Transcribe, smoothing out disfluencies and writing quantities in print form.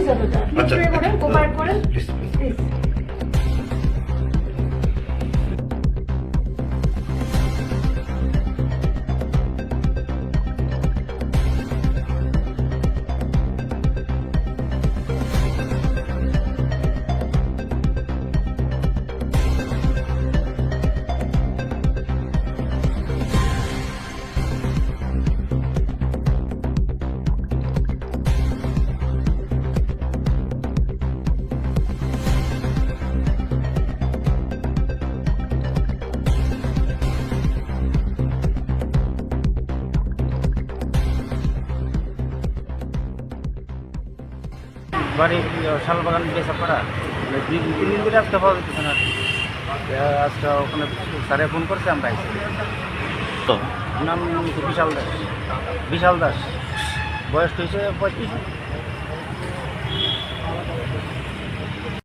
যতটা আচ্ছা। প্লিজ করেন, কোঅপারেট করেন প্লিজ প্লিজ। বাড়ি শালবাগান বেসাপাড়া 2-3 দিন ধরে আজকে পাওয়া যেতেছে না। আজকে ওখানে স্যারে ফোন করছে, আমরা আইসি। নাম বিশাল দাস। বিশাল দাস, বয়স হয়েছে 35।